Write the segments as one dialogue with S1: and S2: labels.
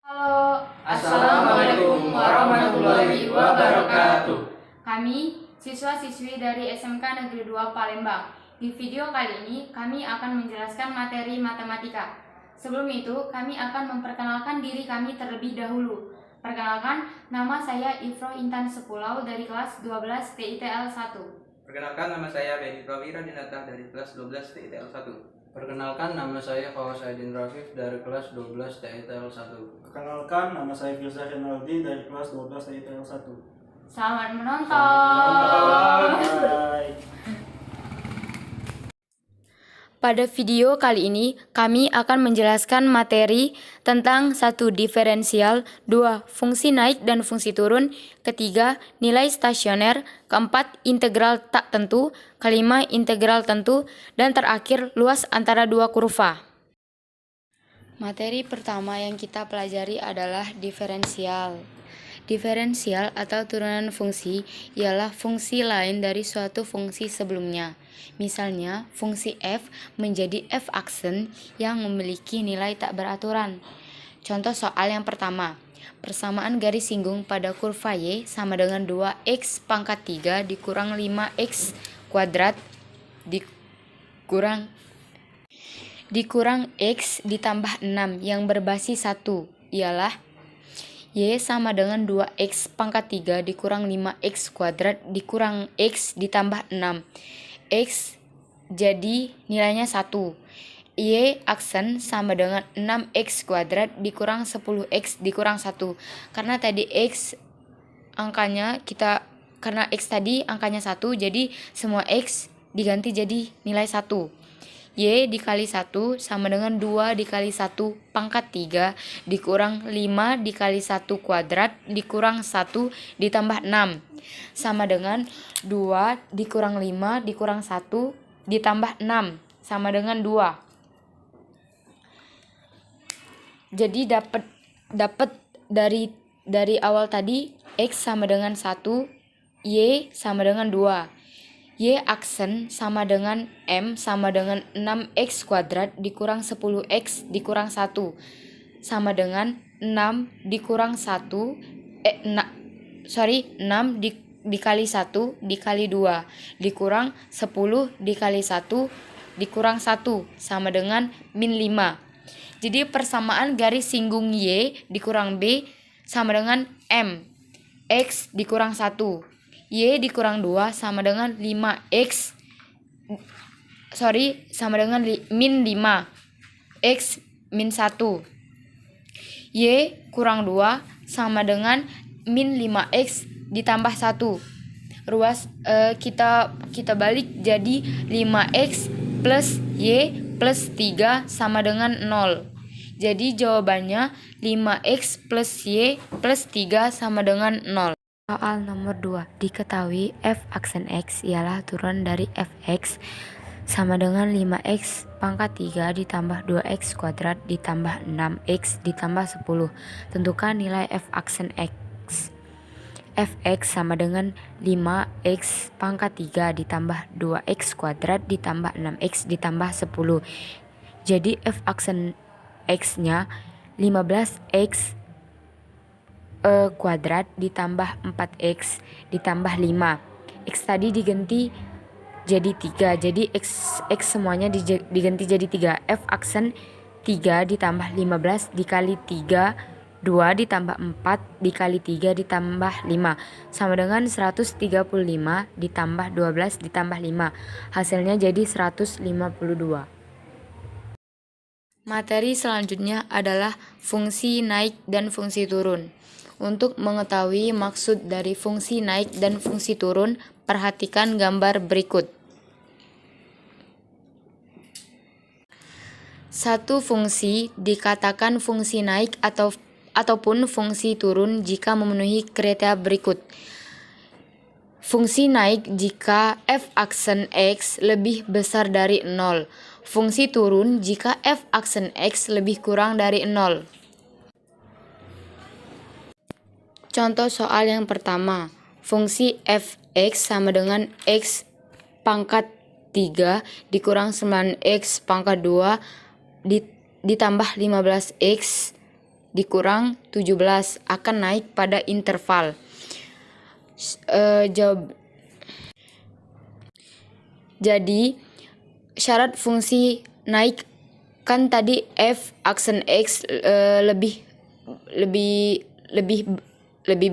S1: Halo,
S2: Assalamualaikum warahmatullahi wabarakatuh.
S1: Kami siswa-siswi dari SMK Negeri 2 Palembang. Di video kali ini kami akan menjelaskan materi matematika. Sebelum itu, kami akan memperkenalkan diri kami terlebih dahulu. Perkenalkan, nama saya Ifro Intan Sepulau dari kelas 12 TITL 1.
S2: Perkenalkan, nama saya Benny Prawira Dinata dari kelas 12 TITL 1.
S3: Perkenalkan, nama saya Fawas Aidin Rafif dari kelas 12 TITL 1.
S4: Perkenalkan, nama saya Firza Renaldi dari kelas 12 TITL 1.
S1: Selamat menonton.
S4: Bye.
S1: Pada video kali ini, kami akan menjelaskan materi tentang 1. Diferensial, 2. Fungsi naik dan fungsi turun, ketiga, nilai stasioner, keempat, integral tak tentu, kelima, integral tentu, dan terakhir, luas antara dua kurva. Materi pertama yang kita pelajari adalah diferensial. Diferensial atau turunan fungsi ialah fungsi lain dari suatu fungsi sebelumnya. Misalnya, fungsi f menjadi f aksen yang memiliki nilai tak beraturan. Contoh soal yang pertama. Persamaan garis singgung pada kurva y sama dengan 2x pangkat 3 dikurang 5x kuadrat dikurang x ditambah 6 yang berbasis 1 ialah y sama dengan 2x pangkat 3 dikurang 5x kuadrat dikurang x ditambah 6. X jadi nilainya 1. Y aksen sama dengan 6x kuadrat dikurang 10x dikurang 1. Karena tadi x karena x tadi angkanya 1, jadi semua x diganti jadi nilai 1. Y dikali 1 sama dengan 2 dikali 1 pangkat 3 dikurang 5 dikali 1 kuadrat dikurang 1 ditambah 6 sama dengan 2 dikurang 5 dikurang 1 ditambah 6 sama dengan 2. Jadi dapat dari awal tadi x sama dengan 1, y sama dengan 2. Y aksen sama dengan M sama dengan 6x kuadrat dikurang 10x dikurang 1 sama dengan 6 dikurang 1 6 dikali 1 dikali 2 dikurang 10 dikali 1 dikurang 1 sama dengan min 5. Jadi persamaan garis singgung Y dikurang B sama dengan M. X dikurang 1. Y dikurang 2 sama dengan sama dengan min 5. X min 1. Y kurang 2 sama dengan min 5x ditambah 1. Ruas kita balik jadi 5x plus y plus 3 sama dengan 0. Jadi jawabannya 5x plus y plus 3 sama dengan 0. Soal nomor 2. Diketahui f aksen x ialah turunan dari fx sama dengan 5x pangkat 3 ditambah 2x kuadrat ditambah 6x ditambah 10. Tentukan nilai f aksen x. Fx sama dengan 5x pangkat 3 ditambah 2x kuadrat ditambah 6x ditambah 10. Jadi f aksen x-nya 15x kuadrat ditambah 4x ditambah 5. X tadi diganti jadi 3. Jadi x semuanya diganti jadi 3. F aksen 3 ditambah 15 dikali 3 2 ditambah 4 dikali 3 ditambah 5 sama dengan 135 ditambah 12 ditambah 5. Hasilnya jadi 152. Materi selanjutnya adalah fungsi naik dan fungsi turun. Untuk mengetahui maksud dari fungsi naik dan fungsi turun, perhatikan gambar berikut. Satu fungsi dikatakan fungsi naik ataupun fungsi turun jika memenuhi kriteria berikut. Fungsi naik jika f aksen x lebih besar dari 0. Fungsi turun jika f aksen x lebih kurang dari 0. Contoh soal yang pertama. Fungsi fx sama dengan x pangkat 3 dikurang 9x pangkat 2 ditambah 15x dikurang 17 akan naik pada interval. Jadi syarat fungsi naik kan tadi f aksen x lebih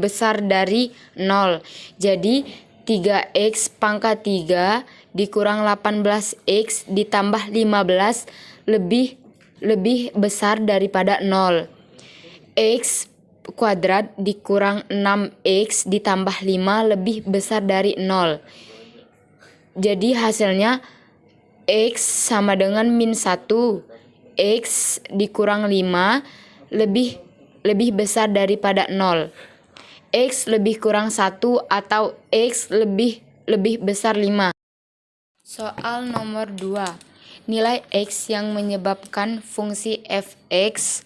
S1: besar dari 0. Jadi 3x pangkat 3 dikurang 18x ditambah 15 lebih besar daripada 0. X kuadrat dikurang 6x ditambah 5 lebih besar dari 0. Jadi hasilnya x sama dengan min 1. X dikurang 5 lebih besar daripada 0. X lebih kurang 1 atau X lebih besar 5. Soal nomor 2. Nilai X yang menyebabkan fungsi fx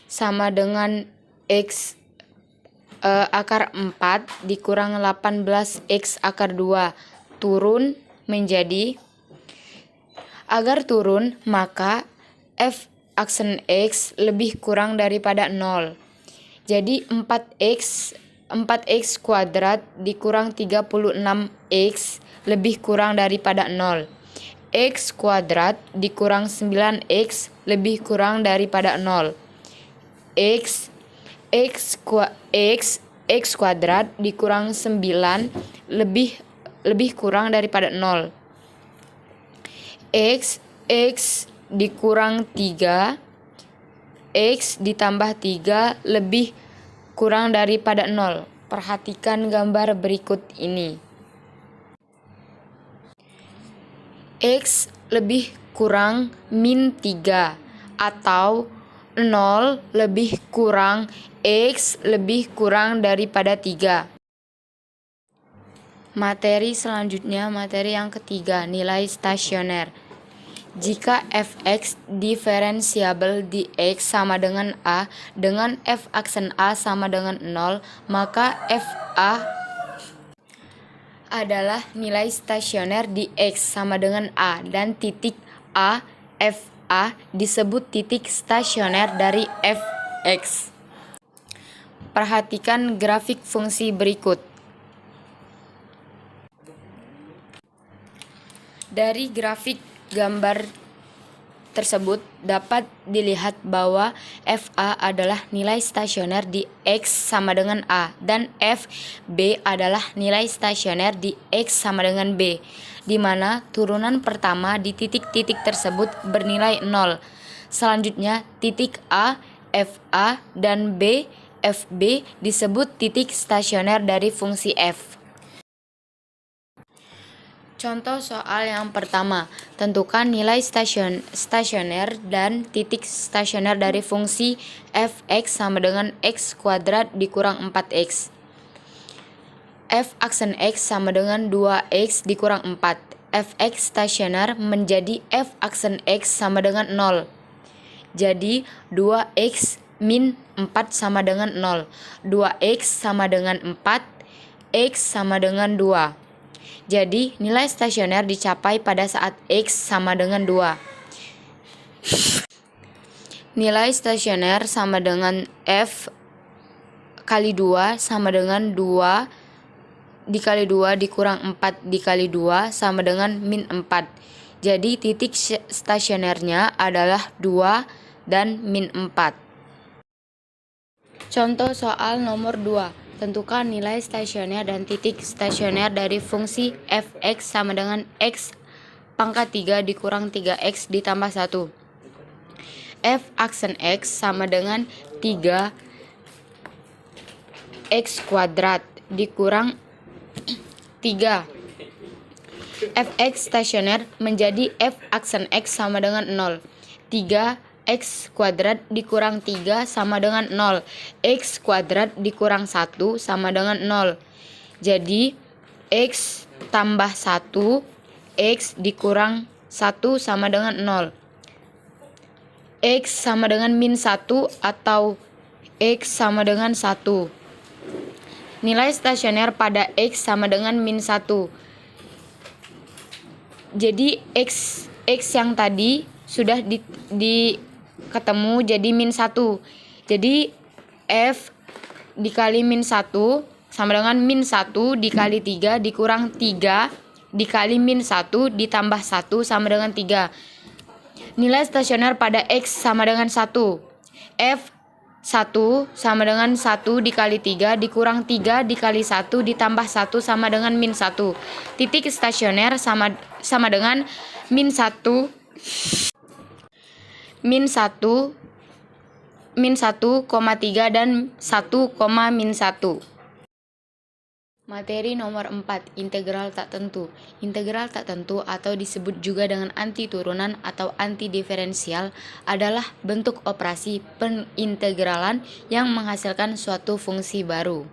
S1: sama dengan X akar 4 dikurang 18X akar 2 turun menjadi. Agar turun, maka f aksen X lebih kurang daripada 0. Jadi 4x kuadrat dikurang 36x lebih kurang daripada 0. X kuadrat dikurang 9x lebih kurang daripada 0. X kuadrat dikurang 9 lebih kurang daripada 0. X dikurang 3, X ditambah 3 lebih kurang daripada 0. Perhatikan gambar berikut ini. X lebih kurang min 3 atau 0 lebih kurang X lebih kurang daripada 3. Materi selanjutnya, materi yang ketiga, nilai stasioner. Jika fx diferensiabel di x sama dengan a dengan f aksen a sama dengan 0, maka fa adalah nilai stasioner di x sama dengan a dan titik a fa disebut titik stasioner dari fx. Perhatikan grafik fungsi berikut. Dari grafik gambar tersebut dapat dilihat bahwa FA adalah nilai stasioner di X sama dengan A dan FB adalah nilai stasioner di X sama dengan B, di mana turunan pertama di titik-titik tersebut bernilai 0. Selanjutnya, titik A, FA, dan B, FB disebut titik stasioner dari fungsi f. Contoh soal yang pertama, tentukan nilai stasioner dan titik stasioner dari fungsi fx sama dengan x kuadrat dikurang 4x. F aksen x sama dengan 2x dikurang 4. Fx stasioner menjadi f aksen x sama dengan 0. Jadi 2x min 4 sama dengan 0. 2x sama dengan 4, x sama dengan 2. Jadi, nilai stasioner dicapai pada saat X sama dengan 2. Nilai stasioner sama dengan F kali 2 sama dengan 2 dikali 2 dikurang 4 dikali 2 sama dengan min 4. Jadi, titik stasionernya adalah 2 dan min 4. Contoh soal nomor 2. Tentukan nilai stasioner dan titik stasioner dari fungsi fx sama dengan x pangkat 3 dikurang 3x ditambah 1. F aksen x sama dengan 3x kuadrat dikurang 3. Fx stasioner menjadi f aksen x sama dengan 0. 3x kuadrat dikurang 3 sama dengan 0. X kuadrat dikurang 1 sama dengan 0. Jadi, X tambah 1, X dikurang 1 sama dengan 0. X sama dengan min 1 atau X sama dengan 1. Nilai stasioner pada X sama dengan min 1. Jadi, X yang tadi sudah ketemu jadi min 1. Jadi F dikali min 1 sama dengan min 1 dikali 3 dikurang 3 dikali min 1 ditambah 1 sama dengan 3. Nilai stasioner pada X sama dengan 1. F 1 sama dengan 1 dikali 3 dikurang 3 dikali 1 ditambah 1 sama dengan min 1. Titik stasioner sama dengan min 1 min 1,3 dan 1, min 1. Materi nomor 4, integral tak tentu. Integral tak tentu atau disebut juga dengan anti turunan atau anti diferensial adalah bentuk operasi penintegralan yang menghasilkan suatu fungsi baru.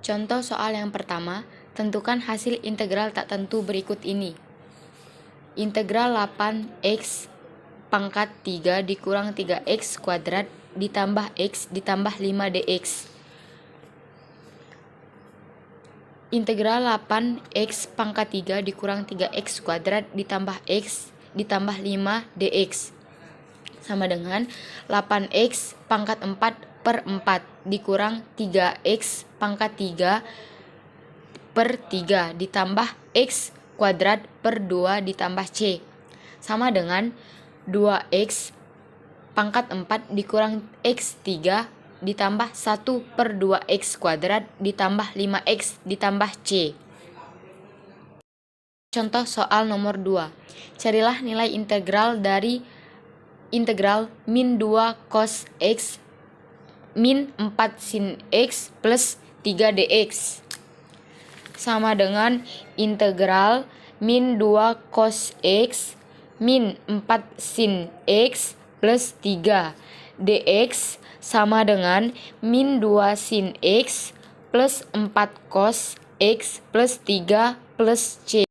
S1: Contoh soal yang pertama, tentukan hasil integral tak tentu berikut ini. Integral 8x pangkat 3 dikurang 3x kuadrat ditambah x ditambah 5 dx. Integral 8x pangkat 3 dikurang 3x kuadrat ditambah x ditambah 5 dx sama dengan 8x pangkat 4 per 4 dikurang 3x pangkat 3 per 3 ditambah x kuadrat per 2 ditambah c sama dengan 2x pangkat 4 dikurang x3 ditambah 1 per 2x kuadrat ditambah 5x ditambah c. Contoh soal nomor 2. Carilah nilai integral dari integral min 2 cos x min 4 sin x plus 3 dx sama dengan integral min 2 cos x min 4 sin x plus 3 dx sama dengan min 2 sin x plus 4 cos x plus 3 plus c.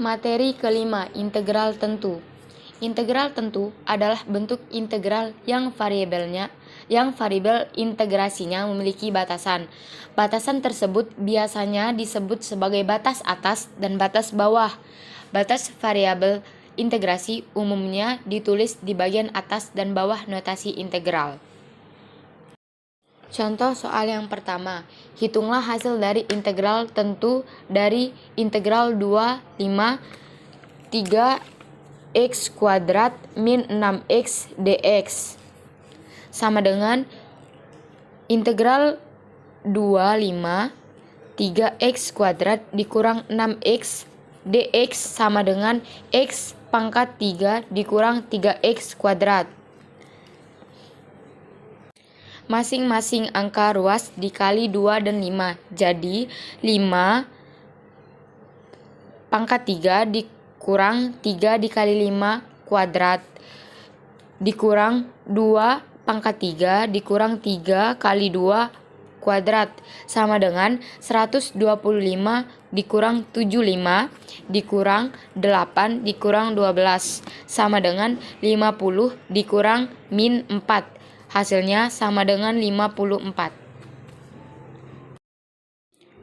S1: Materi kelima, integral tentu. Integral tentu adalah bentuk integral yang variabel integrasinya memiliki batasan. Batasan tersebut biasanya disebut sebagai batas atas dan batas bawah. Batas variabel integrasi umumnya ditulis di bagian atas dan bawah notasi integral. Contoh soal yang pertama, hitunglah hasil dari integral tentu dari integral 2, 5, 3x kuadrat min 6x dx sama dengan integral 2, 5, 3x kuadrat dikurang 6x dx sama dengan x pangkat 3 dikurang 3x kuadrat. Masing-masing angka ruas dikali 2 dan 5. Jadi 5 pangkat 3 dikurang 3 dikali 5 kuadrat dikurang 2 pangkat 3 dikurang 3 kali 2 kuadrat sama dengan 125 dikurang 75 dikurang 8 dikurang 12 sama dengan 50 dikurang min 4. Hasilnya sama dengan 54.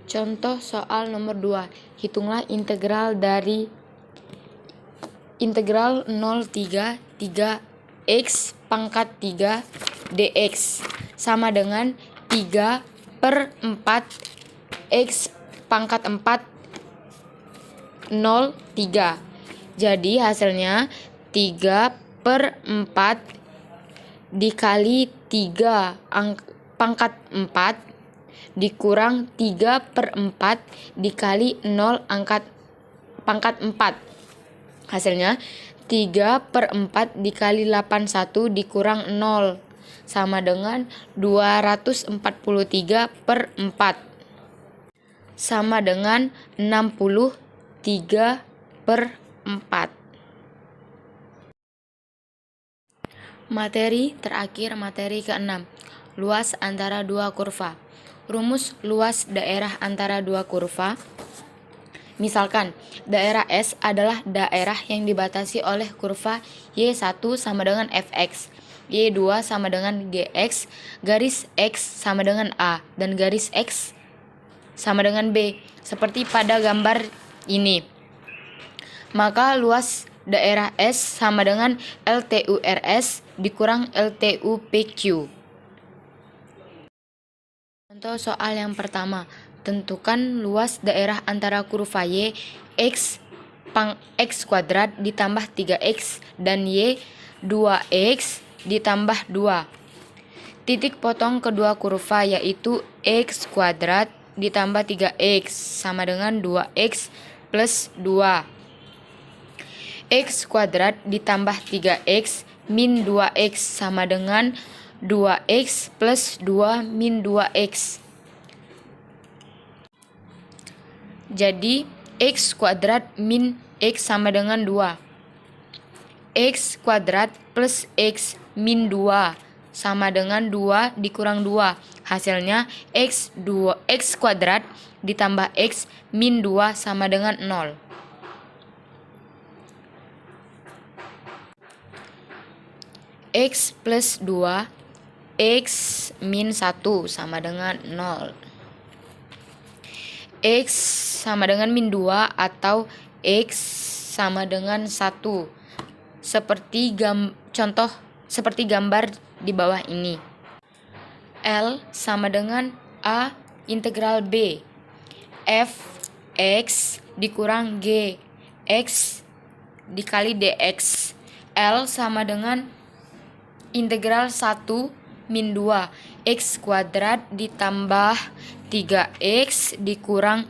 S1: Contoh soal nomor 2. Hitunglah integral dari integral 0,3 3x pangkat 3 dx sama dengan 3 per 4 x pangkat 4 0, 3. Jadi hasilnya 3 per 4 dikali 3 pangkat 4 dikurang 3 per 4 dikali 0 pangkat 4. Hasilnya 3 per 4 dikali 81 dikurang 0 sama dengan 243 per 4 sama dengan 63 per 4. Materi terakhir, materi ke-6. Luas antara dua kurva. Rumus luas daerah antara dua kurva. Misalkan, daerah S adalah daerah yang dibatasi oleh kurva Y1 sama dengan Fx, Y2 sama dengan Gx, garis X sama dengan A, dan garis X sama dengan B, seperti pada gambar ini. Maka luas daerah S sama dengan LTURS dikurang LTUPQ. Contoh soal yang pertama, tentukan luas daerah antara kurva Y X kuadrat ditambah 3X dan Y 2X ditambah 2. Titik potong kedua kurva yaitu X kuadrat ditambah 3X sama dengan 2X plus 2. X kuadrat ditambah 3X min 2X sama dengan 2X plus 2 min 2X. Jadi X kuadrat min X sama dengan 2. X kuadrat plus X min 2 sama dengan 2 dikurang 2. Hasilnya X kuadrat ditambah X min 2 sama dengan 0. X plus 2 X min 1 sama dengan 0. X sama dengan min 2 atau X sama dengan 1. Seperti gambar di bawah ini. L sama dengan A integral B. F X dikurang G X dikali DX. L sama dengan integral 1 min 2 X kuadrat ditambah 3X dikurang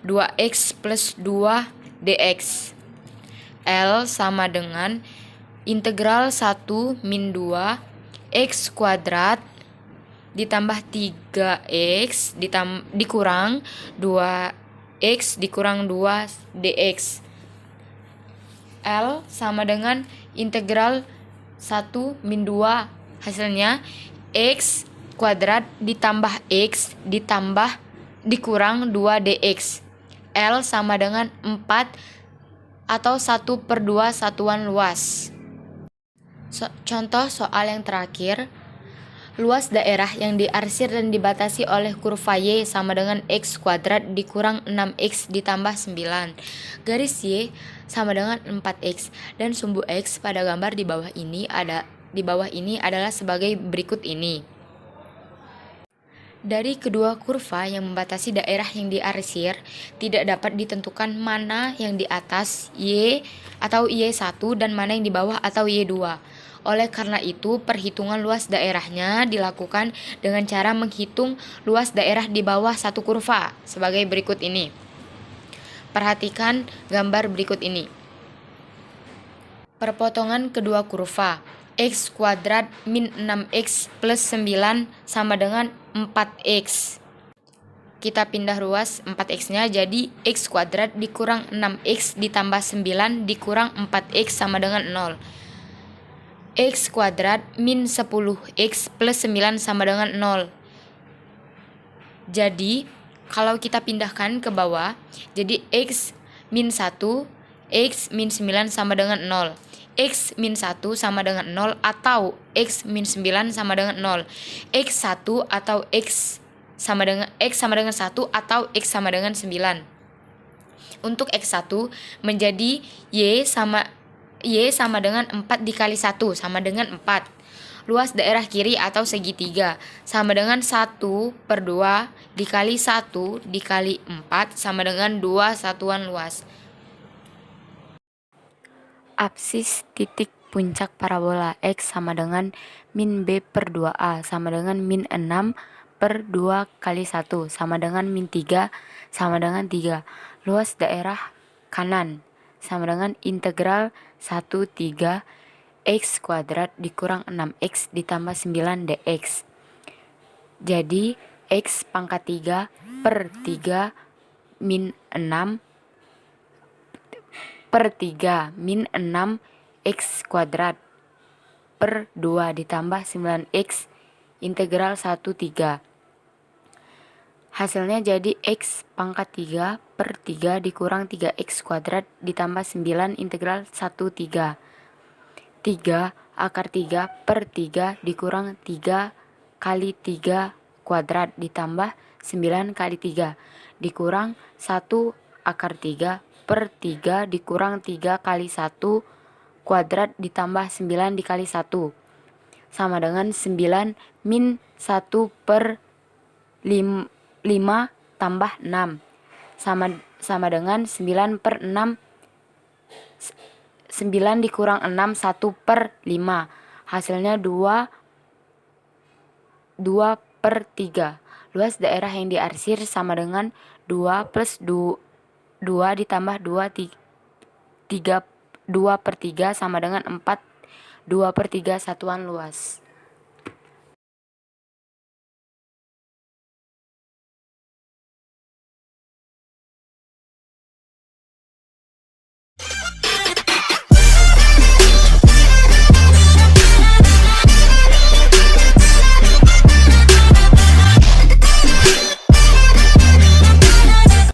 S1: 2X plus 2 DX. L sama dengan integral 1 min 2 X kuadrat ditambah 3X dikurang 2X dikurang 2 DX. L sama dengan integral 1 min 2. Hasilnya X kuadrat ditambah X dikurang 2 DX. L sama dengan 4 atau 1/2 satuan luas. Contoh soal yang terakhir, luas daerah yang diarsir dan dibatasi oleh kurva Y sama dengan X kuadrat dikurang 6X ditambah 9. Garis Y sama dengan 4X dan sumbu X pada gambar di bawah ini adalah sebagai berikut ini. Dari kedua kurva yang membatasi daerah yang diarsir, tidak dapat ditentukan mana yang di atas Y atau Y1 dan mana yang di bawah atau Y2. Oleh karena itu, perhitungan luas daerahnya dilakukan dengan cara menghitung luas daerah di bawah satu kurva sebagai berikut ini. Perhatikan gambar berikut ini. Perpotongan kedua kurva. X kuadrat min 6X plus 9 sama dengan 4X. Kita pindah ruas 4X-nya jadi X kuadrat dikurang 6X ditambah 9 dikurang 4X sama dengan 0. X kuadrat min 10X plus 9 sama dengan 0. Jadi kalau kita pindahkan ke bawah, jadi X min 1, X min 9 sama dengan 0. X min 1 sama dengan 0 atau X min 9 sama dengan 0. X1 atau X sama dengan 1 atau X sama dengan 9. Untuk X1 menjadi Y sama dengan 4 dikali 1 sama dengan 4. Luas daerah kiri atau segitiga sama dengan 1/2 dikali 1 dikali 4 sama dengan 2 satuan luas. Apsis titik puncak parabola X sama dengan min B per 2A sama dengan min 6 per 2 kali 1 sama dengan min 3 sama dengan 3. Luas daerah kanan sama dengan integral 1/3 X kuadrat dikurang 6X ditambah 9 DX. Jadi X pangkat 3 per 3 min 6 per 3 min 6 X kuadrat per 2 ditambah 9X integral 1/3. Hasilnya jadi X pangkat 3 per 3 dikurang 3X kuadrat ditambah 9 integral 1/3. 3 akar 3 per 3 dikurang 3 kali 3 kuadrat ditambah 9 kali 3 dikurang 1 akar 3 per 3 dikurang 3 kali 1 kuadrat ditambah 9 dikali 1 sama dengan 9 min 1 per 5 tambah 6 sama dengan 9 per 6 9 dikurang 6 1 per 5 hasilnya 2 per 3. Luas daerah yang diarsir sama dengan 2 plus 2 ditambah 2 per 3 sama dengan 4 2 per 3 satuan luas.